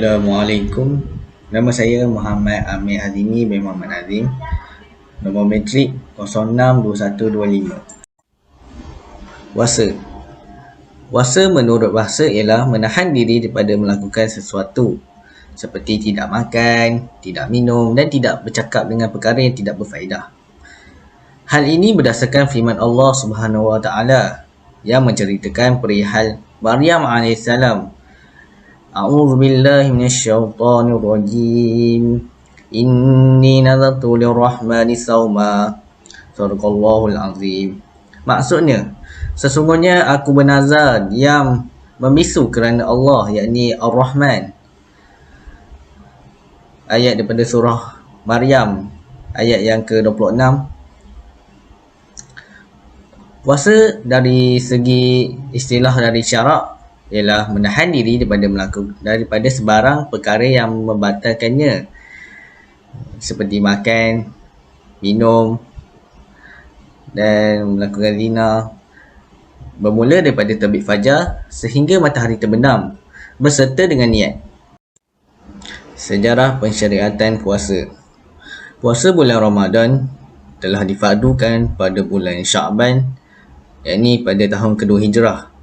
Assalamualaikum. Nama saya Muhammad Amir Hazimi bin Muhammad Nazim. Nombor metrik 062125. Puasa. Puasa menurut bahasa ialah menahan diri daripada melakukan sesuatu seperti tidak makan, tidak minum dan tidak bercakap dengan perkara yang tidak berfaedah. Hal ini berdasarkan firman Allah Subhanahu Wa Taala yang menceritakan perihal Maryam alaihissalam. A'udzu billahi minasyaitonir rajim. Inni nazartu lirrahmani sauma. Sadaqallahul azim. Maksudnya, sesungguhnya aku bernazar diam membisu kerana Allah, yakni Ar-Rahman. Ayat daripada surah Maryam, ayat yang ke-26. Puasa dari segi istilah dari syarak ialah menahan diri daripada sebarang perkara yang membatalkannya, seperti makan, minum dan melakukan zina, bermula daripada terbit fajar sehingga matahari terbenam berserta dengan niat. Sejarah pensyariatan puasa. Puasa bulan Ramadan telah difardukan pada bulan Sya'ban, yakni pada tahun kedua Hijrah.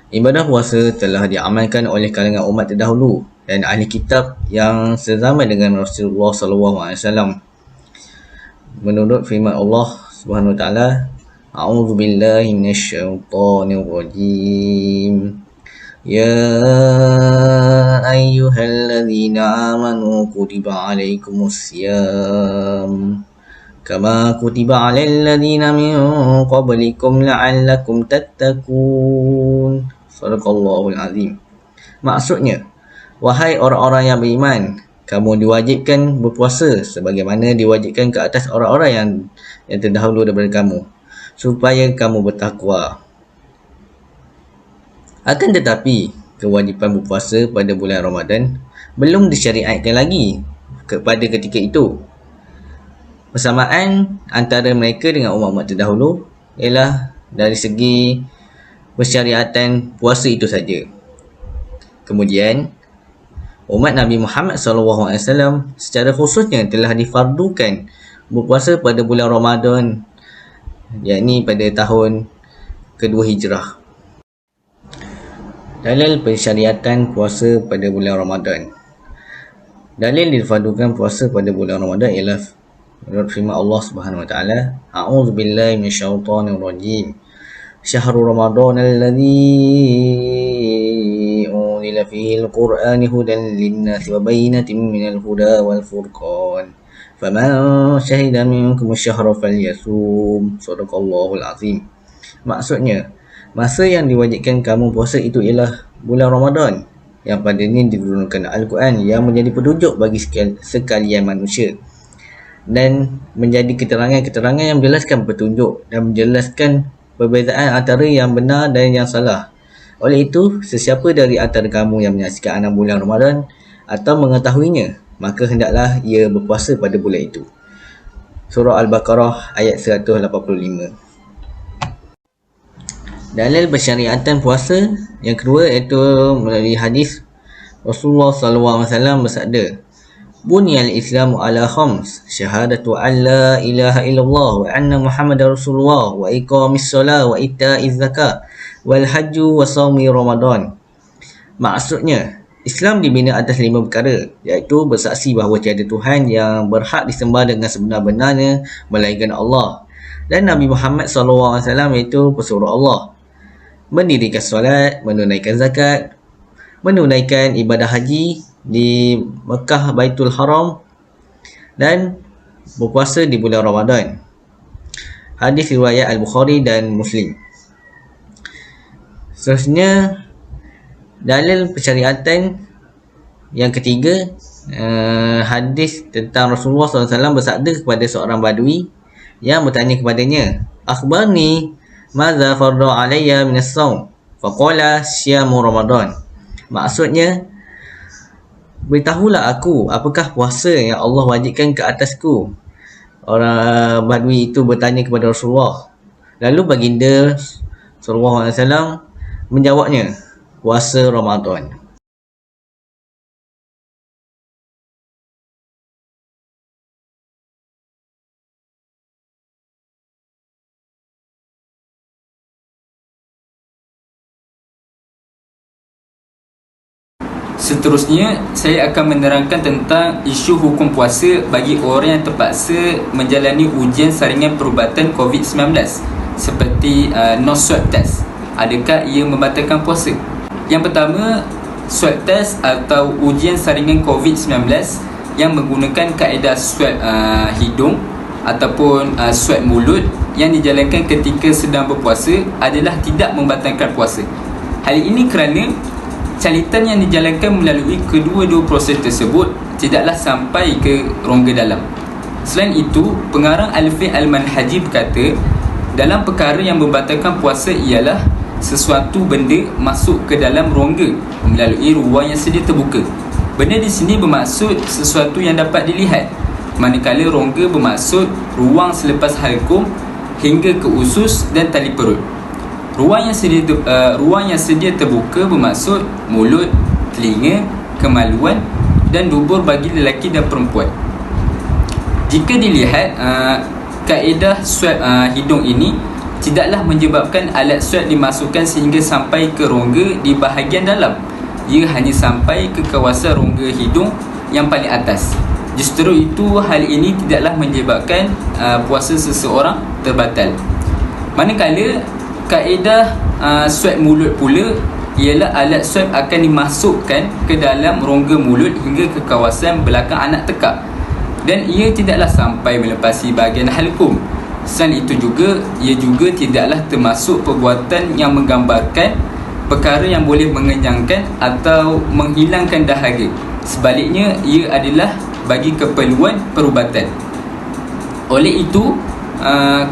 Ibadah puasa telah diamalkan oleh kalangan umat terdahulu dan ahli kitab yang sezaman dengan Rasulullah SAW. Menurut firman Allah Subhanahu Wa Taala, A'udzu billahi minasyaitonir rajim. Ya ayyuhalladzina amanu kutiba alaikumusiyam kama kutiba alal ladzina min qablikum la'allakum tattaqun. Sadaqallahul azim. Maksudnya, wahai orang-orang yang beriman, kamu diwajibkan berpuasa sebagaimana diwajibkan ke atas orang-orang yang terdahulu daripada kamu, supaya kamu bertakwa. Akan tetapi, kewajipan berpuasa pada bulan Ramadan belum disyariatkan lagi pada ketika itu. Persamaan antara mereka dengan umat-umat terdahulu ialah dari segi persyariatan puasa itu saja. Kemudian, umat Nabi Muhammad SAW secara khususnya telah difardukan berpuasa pada bulan Ramadan, yakni pada tahun kedua Hijrah. Dalil pensyariatan puasa pada bulan Ramadan. Dalil difardukan puasa pada bulan Ramadan ialah menurut firman Allah Subhanahu Wa Taala, A'udzu billahi minasyaitonir rajim. Syahrul Ramadan alladzi unzila fihi al-Qur'an hudan lin-nasi wa bayyinatin minal huda wal furqan. Faman syahida minkum asy-syahra falyasum. Shadaqallahul azim. Maksudnya, masa yang diwajibkan kamu puasa itu ialah bulan Ramadan, yang padanya diturunkan Al-Quran yang menjadi petunjuk bagi sekalian manusia dan menjadi keterangan-keterangan yang menjelaskan petunjuk dan menjelaskan perbezaan antara yang benar dan yang salah. Oleh itu, sesiapa dari antara kamu yang menyaksikan 6 bulan Ramadan atau mengetahuinya, maka hendaklah ia berpuasa pada bulan itu. Surah Al-Baqarah ayat 185. Dalil pensyariatan puasa yang kedua iaitu melalui hadis Rasulullah SAW bersabda, Bunyal Islamu ala khams, syahadatu an la ilaha illallah wa anna Muhammadar Rasulullah wa iqamis salat wa ita'iz zakat wal hajju wa shaumi Ramadan. Maksudnya, Islam dibina atas 5 perkara, iaitu bersaksi bahawa tiada Tuhan yang berhak disembah dengan sebenar-benarnya melainkan Allah, dan Nabi Muhammad SAW iaitu pesuruh Allah, mendirikan solat, menunaikan zakat, menunaikan ibadah haji di Mekah Baitul Haram dan berpuasa di bulan Ramadan. Hadis riwayat Al-Bukhari dan Muslim. Seterusnya, dalil pensyariatan yang ketiga, hadis tentang Rasulullah SAW bersabda kepada seorang badui yang bertanya kepadanya, Akhbarni madza farda alayya min as-shaum? Faqala syamu Ramadan. Maksudnya, beritahulah aku apakah puasa yang Allah wajibkan ke atasku. Orang badui itu bertanya kepada Rasulullah. Lalu baginda sallallahu alaihi wasallam menjawabnya, puasa Ramadan. Seterusnya, saya akan menerangkan tentang isu hukum puasa bagi orang yang terpaksa menjalani ujian saringan perubatan COVID-19 seperti no swab test. Adakah ia membatalkan puasa? Yang pertama, swab test atau ujian saringan COVID-19 yang menggunakan kaedah swab hidung ataupun swab mulut yang dijalankan ketika sedang berpuasa adalah tidak membatalkan puasa. Hal ini kerana calitan yang dijalankan melalui kedua-dua proses tersebut tidaklah sampai ke rongga dalam. Selain itu, pengarang Al-Fiqh Al-Manhaji berkata, dalam perkara yang membatalkan puasa ialah sesuatu benda masuk ke dalam rongga melalui ruang yang sedia terbuka. Benda di sini bermaksud sesuatu yang dapat dilihat, manakala rongga bermaksud ruang selepas halkum hingga ke usus dan tali perut. Ruang yang sedia terbuka bermaksud mulut, telinga, kemaluan dan dubur bagi lelaki dan perempuan. Jika dilihat, kaedah swab hidung ini tidaklah menyebabkan alat swab dimasukkan sehingga sampai ke rongga di bahagian dalam. Ia hanya sampai ke kawasan rongga hidung yang paling atas. Justru itu, hal ini tidaklah menyebabkan puasa seseorang terbatal. Manakala kaedah swab mulut pula ialah alat swab akan dimasukkan ke dalam rongga mulut hingga ke kawasan belakang anak tekak dan ia tidaklah sampai melepasi bahagian halkum. Selain itu juga, ia juga tidaklah termasuk perbuatan yang menggambarkan perkara yang boleh mengenyangkan atau menghilangkan dahaga. Sebaliknya, ia adalah bagi keperluan perubatan. Oleh itu,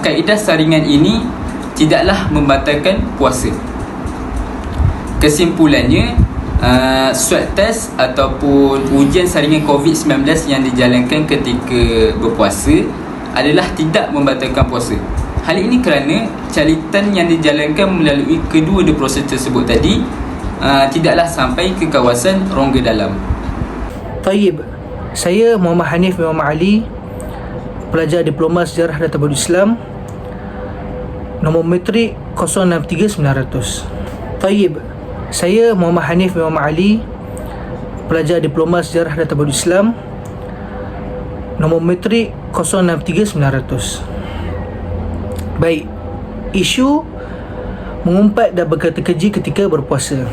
kaedah saringan ini tidaklah membatalkan puasa. Kesimpulannya, swab test ataupun ujian saringan COVID-19 yang dijalankan ketika berpuasa adalah tidak membatalkan puasa. Hal ini kerana calitan yang dijalankan melalui kedua-dua proses tersebut tadi tidaklah sampai ke kawasan rongga dalam. Taib, saya Muhammad Hanif bin Muhammad Ali, pelajar Diploma Sejarah dan Tamadun Islam, nombor metrik 063900. Taib, saya Muhammad Hanif bin Muhammad Ali, pelajar Diploma Sejarah dan Tamadun Islam, nombor metrik 063900. Baik, isu mengumpat dan berkata keji ketika berpuasa.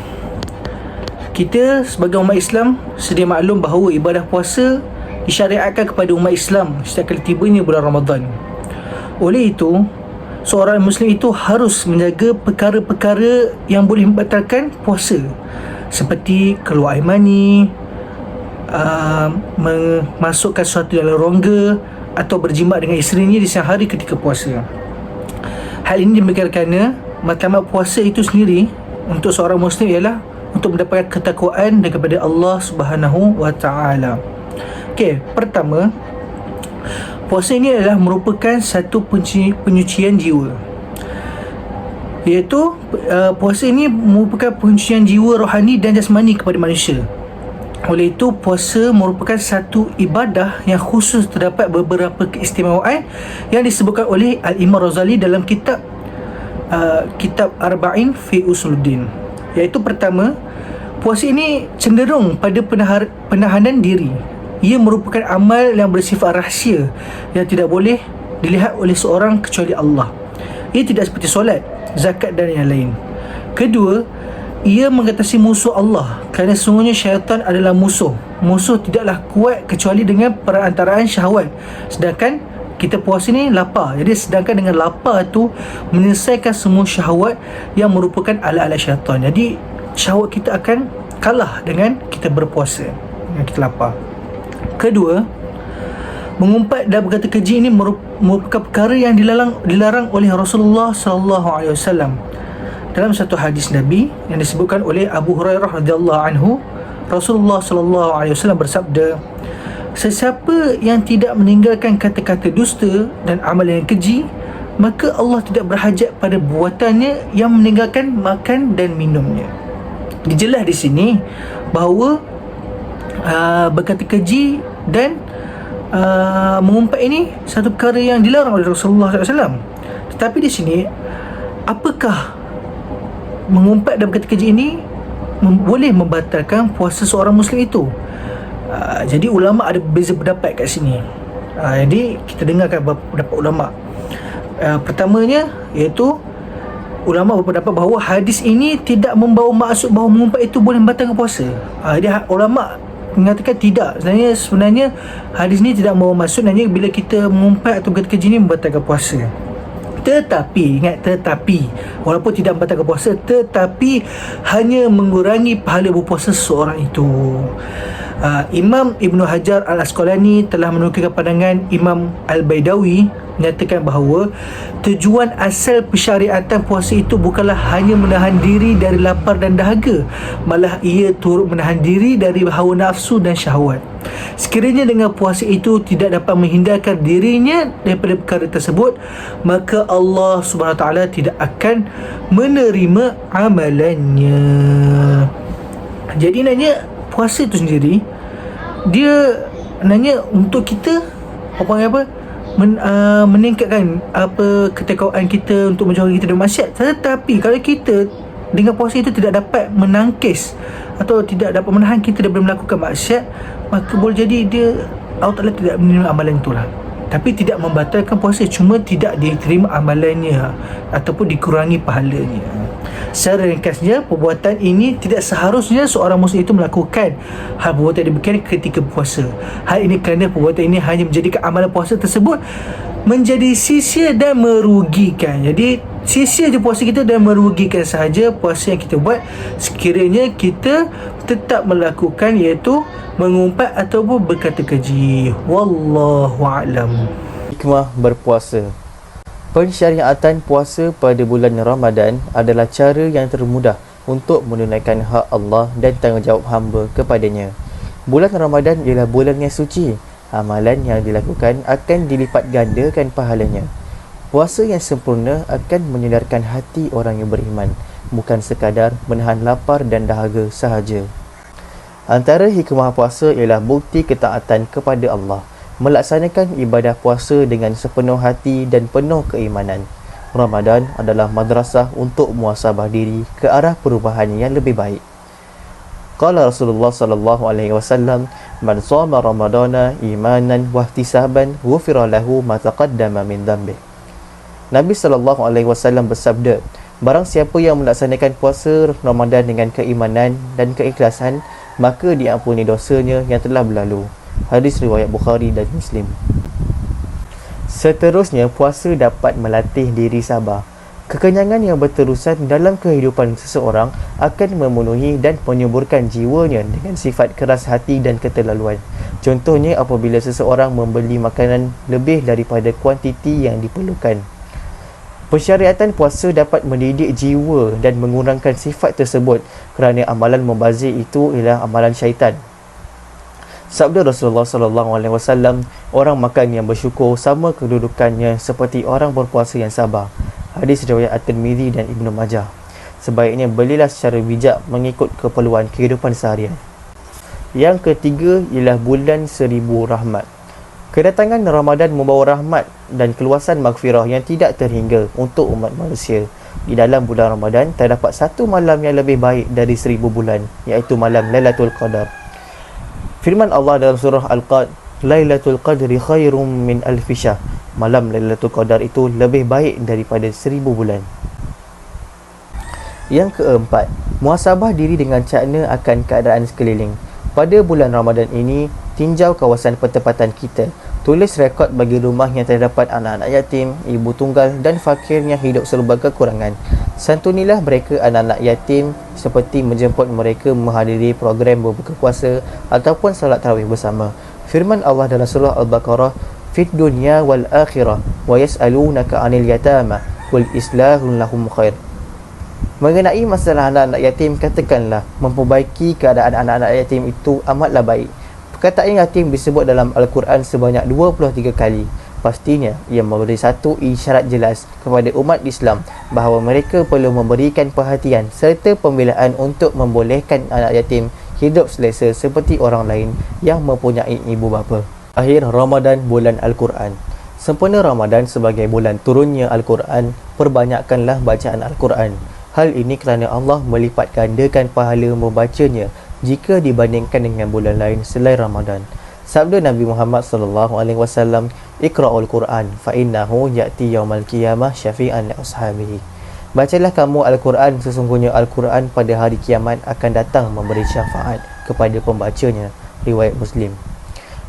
Kita sebagai umat Islam sedia maklum bahawa ibadah puasa disyariatkan kepada umat Islam setiap kali tibanya bulan Ramadan. Oleh itu, seorang Muslim itu harus menjaga perkara-perkara yang boleh membatalkan puasa, seperti keluar air mani, memasukkan sesuatu dalam rongga atau berjimat dengan isterinya di siang hari ketika puasa. Hal ini demikian kerana matlamat puasa itu sendiri untuk seorang Muslim ialah untuk mendapatkan ketakwaan daripada Allah Subhanahu wa taala. Okey, pertama, puasa ini adalah merupakan satu penyucian jiwa. Iaitu puasa ini merupakan penyucian jiwa rohani dan jasmani kepada manusia. Oleh itu, puasa merupakan satu ibadah yang khusus. Terdapat beberapa keistimewaan yang disebutkan oleh Al-Imam Razali dalam kitab Arba'in fi Usuluddin. Iaitu pertama, puasa ini cenderung pada penahanan diri. Ia merupakan amal yang bersifat rahsia yang tidak boleh dilihat oleh seorang kecuali Allah. Ia tidak seperti solat, zakat dan yang lain. Kedua, ia mengatasi musuh Allah, kerana sesungguhnya syaitan adalah musuh. Musuh tidaklah kuat kecuali dengan perantaraan syahwat. Sedangkan kita puasa ni lapar. Jadi sedangkan dengan lapar tu menyelesaikan semua syahwat yang merupakan ala-ala syaitan. Jadi syahwat kita akan kalah dengan kita berpuasa, dengan kita lapar. Kedua, mengumpat dan berkata keji ini merupakan perkara yang dilarang oleh Rasulullah sallallahu alaihi wasallam. Dalam satu hadis Nabi yang disebutkan oleh Abu Hurairah radhiyallahu anhu, Rasulullah sallallahu alaihi wasallam bersabda, sesiapa yang tidak meninggalkan kata-kata dusta dan amalan yang keji, maka Allah tidak berhajat pada buatannya yang meninggalkan makan dan minumnya. Dijelas di sini bahawa berkata keji dan mengumpat ini satu perkara yang dilarang oleh Rasulullah SAW. Tetapi di sini, apakah mengumpat dan berkata keji ini boleh membatalkan puasa seorang Muslim itu. Jadi ulama ada berbeza pendapat kat sini. Jadi kita dengarkan pendapat ulama. Pertamanya iaitu ulama berpendapat bahawa hadis ini tidak membawa maksud bahawa mengumpat itu boleh membatalkan puasa. Jadi ulama mengatakan tidak. Sebenarnya hadis ni tidak membawa maksud hanya bila kita mengumpat atau kerja ni membatalkan puasa. Tetapi ingat, walaupun tidak membatalkan puasa, tetapi hanya mengurangi pahala berpuasa seseorang itu. Imam Ibn Hajar Al-Asqalani telah menukilkan pandangan Imam Al-Baidawi menyatakan bahawa tujuan asal pensyariatan puasa itu bukanlah hanya menahan diri dari lapar dan dahaga, malah ia turut menahan diri dari hawa nafsu dan syahwat. Sekiranya dengan puasa itu tidak dapat menghindarkan dirinya daripada perkara tersebut, maka Allah Subhanahu Wa Taala tidak akan menerima amalannya. Jadi nanya puasa itu sendiri, dia nanya untuk kita meningkatkan ketakwaan kita untuk menjauhi kita dari maksiat. Tetapi kalau kita dengan puasa itu tidak dapat menangkis atau tidak dapat menahan kita daripada melakukan maksiat, maka boleh jadi Allah Ta'ala tidak menerima amalan itulah. Tapi tidak membatalkan puasa, cuma tidak diterima amalannya ataupun dikurangi pahalanya. Secara ringkasnya, perbuatan ini tidak seharusnya seorang Muslim itu melakukan hal perbuatan demikian ketika puasa. Hal ini kerana perbuatan ini hanya menjadikan amalan puasa tersebut menjadi sia-sia dan merugikan. Jadi sia-sia je puasa kita dan merugikan sahaja puasa yang kita buat sekiranya kita tetap melakukan, iaitu mengumpat ataupun berkata keji. Wallahu a'lam. Hikmah berpuasa. Pensyariatan puasa pada bulan Ramadan adalah cara yang termudah untuk menunaikan hak Allah dan tanggungjawab hamba kepadanya. Bulan Ramadan ialah bulan yang suci. Amalan yang dilakukan akan dilipat gandakan pahalanya. Puasa yang sempurna akan menyedarkan hati orang yang beriman, bukan sekadar menahan lapar dan dahaga sahaja. Antara hikmah puasa ialah bukti ketaatan kepada Allah. Melaksanakan ibadah puasa dengan sepenuh hati dan penuh keimanan. Ramadan adalah madrasah untuk muhasabah diri ke arah perubahan yang lebih baik. Qala Rasulullah sallallahu alaihi wasallam, "Man shama Ramadana imanan wa ihtisaban, ghufira lahu ma taqaddama min dhanbi." Nabi sallallahu alaihi wasallam bersabda, barang siapa yang melaksanakan puasa Ramadan dengan keimanan dan keikhlasan, maka diampuni dosanya yang telah berlalu. Hadis riwayat Bukhari dan Muslim. Seterusnya, puasa dapat melatih diri sabar. Kekenyangan yang berterusan dalam kehidupan seseorang akan memenuhi dan menyuburkan jiwanya dengan sifat keras hati dan keterlaluan. Contohnya apabila seseorang membeli makanan lebih daripada kuantiti yang diperlukan. Pensyariatan puasa dapat mendidik jiwa dan mengurangkan sifat tersebut kerana amalan membazir itu ialah amalan syaitan. Sabda Rasulullah sallallahu alaihi wasallam, orang makan yang bersyukur sama kedudukannya seperti orang berpuasa yang sabar. Hadis riwayat At-Tirmizi dan Ibnu Majah. Sebaiknya belilah secara bijak mengikut keperluan kehidupan seharian. Yang ketiga ialah bulan 1000 rahmat. Kedatangan Ramadan membawa rahmat dan keluasan maghfirah yang tidak terhingga untuk umat manusia. Di dalam bulan Ramadan terdapat satu malam yang lebih baik dari 1000 bulan, iaitu malam Lailatul Qadar. Firman Allah dalam surah Al-Qad, Lailatul Qadri khairum min alfi syahr. Malam Lailatul Qadar itu lebih baik daripada 1000 bulan. Yang keempat, muhasabah diri dengan cakna akan keadaan sekeliling. Pada bulan Ramadan ini, tinjau kawasan pertempatan kita. Tulis rekod bagi rumah yang terdapat anak-anak yatim, ibu tunggal dan fakir yang hidup serba kekurangan. Santunilah mereka anak-anak yatim seperti menjemput mereka menghadiri program berbuka puasa ataupun salat tarawih bersama. Firman Allah dalam surah Al-Baqarah, "Fid dunya wal akhirah wa yas'alunaka 'anil yatama qul islahun lahum khair." Mengenai masalah anak-anak yatim, katakanlah memperbaiki keadaan anak-anak yatim itu amatlah baik. Perkataan yatim disebut dalam Al-Quran sebanyak 23 kali. Pastinya ia memberi satu isyarat jelas kepada umat Islam bahawa mereka perlu memberikan perhatian serta pembelaan untuk membolehkan anak yatim hidup selesa seperti orang lain yang mempunyai ibu bapa. Akhir Ramadan, bulan Al-Quran. Sempena Ramadan sebagai bulan turunnya Al-Quran, perbanyakkanlah bacaan Al-Quran. Hal ini kerana Allah melipat gandakan pahala membacanya jika dibandingkan dengan bulan lain selain Ramadan. Sabda Nabi Muhammad sallallahu alaihi wasallam, "Iqra'ul Quran fa innahu ya'ti yaumal qiyamah syafi'an li ashabihi." Bacalah kamu Al-Quran, sesungguhnya Al-Quran pada hari kiamat akan datang memberi syafaat kepada pembacanya. Riwayat Muslim.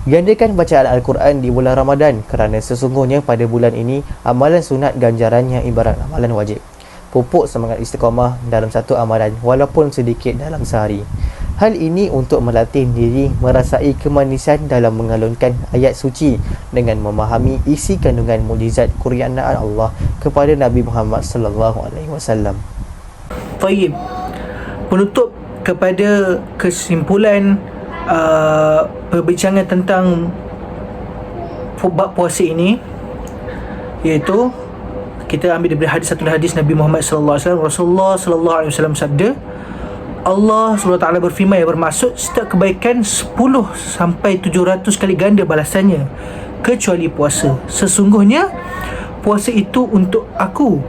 Gandakan bacaan Al-Quran di bulan Ramadan kerana sesungguhnya pada bulan ini amalan sunat ganjarannya ibarat amalan wajib. Pupuk semangat istiqamah dalam satu amalan walaupun sedikit dalam sehari. Hal ini untuk melatih diri merasai kemanisan dalam mengalunkan ayat suci dengan memahami isi kandungan mukjizat kurniaan Allah kepada Nabi Muhammad sallallahu alaihi wasallam. Taib. Penutup kepada kesimpulan perbincangan tentang bab puasa ini, iaitu kita ambil daripada satu hadis Nabi Muhammad sallallahu alaihi wasallam. Rasulullah sallallahu alaihi wasallam sabda, Allah SWT berfirman yang bermaksud setiap kebaikan 10 sampai 700 kali ganda balasannya kecuali puasa. Sesungguhnya puasa itu untuk aku,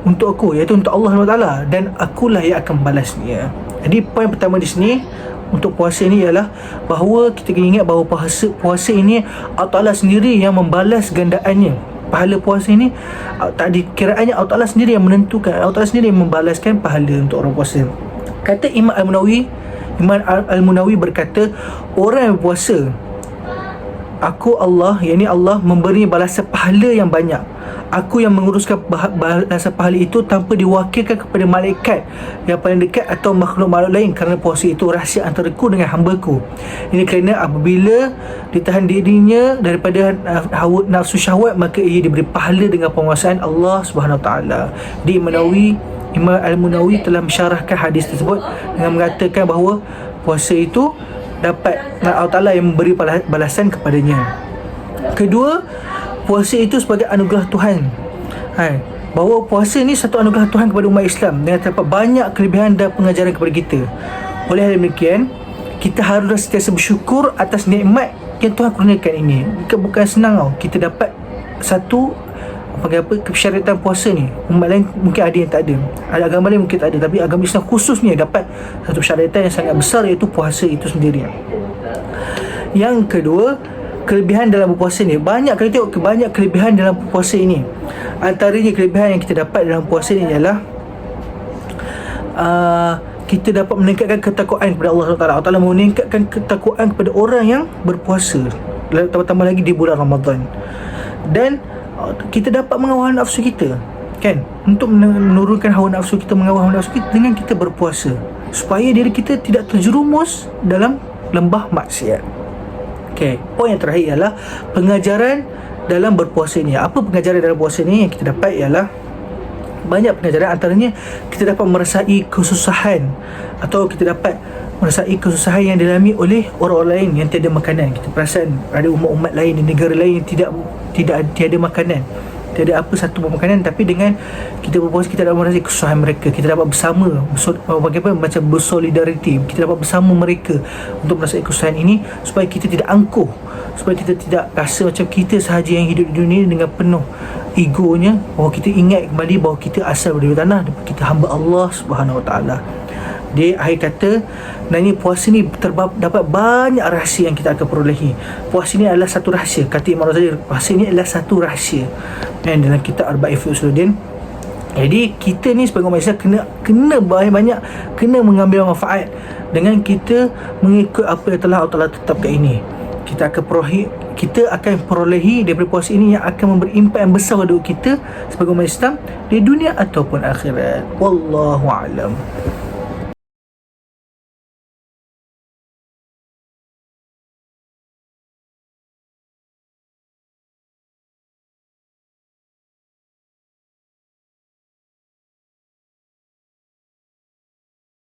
iaitu untuk Allah SWT, dan akulah yang akan balasnya. Jadi poin pertama di sini untuk puasa ini ialah bahawa kita kena ingat bahawa puasa ini Allah Ta'ala sendiri yang membalas gandaannya. Pahala puasa ini tak dikiraannya Allah Ta'ala sendiri yang menentukan, Allah Ta'ala sendiri yang membalaskan pahala untuk orang puasa. Kata Imam Al-Munawi berkata, orang yang puasa, aku Allah, yakni Allah memberi balasan pahala yang banyak. Aku yang menguruskan balasan pahala itu tanpa diwakilkan kepada malaikat yang paling dekat atau makhluk-makhluk lain, kerana puasa itu rahsia antara ku dengan hamba-ku. Ini kerana apabila ditahan dirinya daripada hawa nafsu syahwat, maka ia diberi pahala dengan penguasaan Allah Subhanahu Wa Taala. Di Imam Al-Munawi telah mensyarahkan hadis tersebut dengan mengatakan bahawa puasa itu dapat Allah Ta'ala yang memberi balasan kepadanya. Kedua, puasa itu sebagai anugerah Tuhan. Bahawa puasa ni satu anugerah Tuhan kepada umat Islam dengan terdapat banyak kelebihan dan pengajaran kepada kita. Oleh hal demikian, kita harus sentiasa bersyukur atas nikmat yang Tuhan kurniakan ini. Bukan senang tau kita dapat satu kesyariatan puasa ni. Umat lain mungkin ada yang tak ada, ada agama lain mungkin tak ada, tapi agama Islam khususnya dapat satu syariatan yang sangat besar, iaitu puasa itu sendiri. Yang kedua, kelebihan dalam berpuasa ni banyak. Kita tengok banyak kelebihan dalam puasa ini. Antaranya kelebihan yang kita dapat dalam puasa ni ialah kita dapat meningkatkan ketakwaan kepada Allah SWT. Allah Ta'ala meningkatkan ketakwaan kepada orang yang berpuasa, tambah-tambah lagi di bulan Ramadan. Dan kita dapat mengawal nafsu kita, kan, untuk menurunkan hawa nafsu kita, mengawal hawa nafsu kita dengan kita berpuasa, supaya diri kita tidak terjerumus dalam lembah maksiat. Okay. Poin yang terakhir ialah pengajaran dalam berpuasa ni. Apa pengajaran dalam puasa ni yang kita dapat ialah banyak pengajaran. Antaranya kita dapat merasai kesusahan, atau kita dapat merasai kesusahan yang dialami oleh orang-orang lain yang tiada makanan. Kita perasan ada umat-umat lain di negara lain yang tiada makanan, tiada apa satu pun makanan, tapi dengan kita berpuasa kita dapat merasai kesusahan mereka. Kita dapat bersama, bagaimana macam bersolidariti, kita dapat bersama mereka untuk merasai kesusahan ini, supaya kita tidak angkuh, supaya kita tidak rasa macam kita sahaja yang hidup di dunia dengan penuh egonya, bahawa kita ingat kembali bahawa kita asal dari tanah, kita hamba Allah Subhanahu Wa Taala. Dia akhir kata, sebenarnya puasa ni dapat banyak rahsia yang kita akan perolehi. Puasa ni adalah satu rahsia. Kata Imam Razali, puasa ni adalah satu rahsia dalam kitab Arba'in fi Usuluddin. Jadi kita ni sebagai umat Islam kena banyak kena mengambil manfaat dengan kita mengikut apa yang telah Allah tetapkan ini. Kita akan perolehi daripada puasa ini yang akan memberi impak yang besar pada kita sebagai umat Islam di dunia ataupun akhirat. Wallahu a'lam.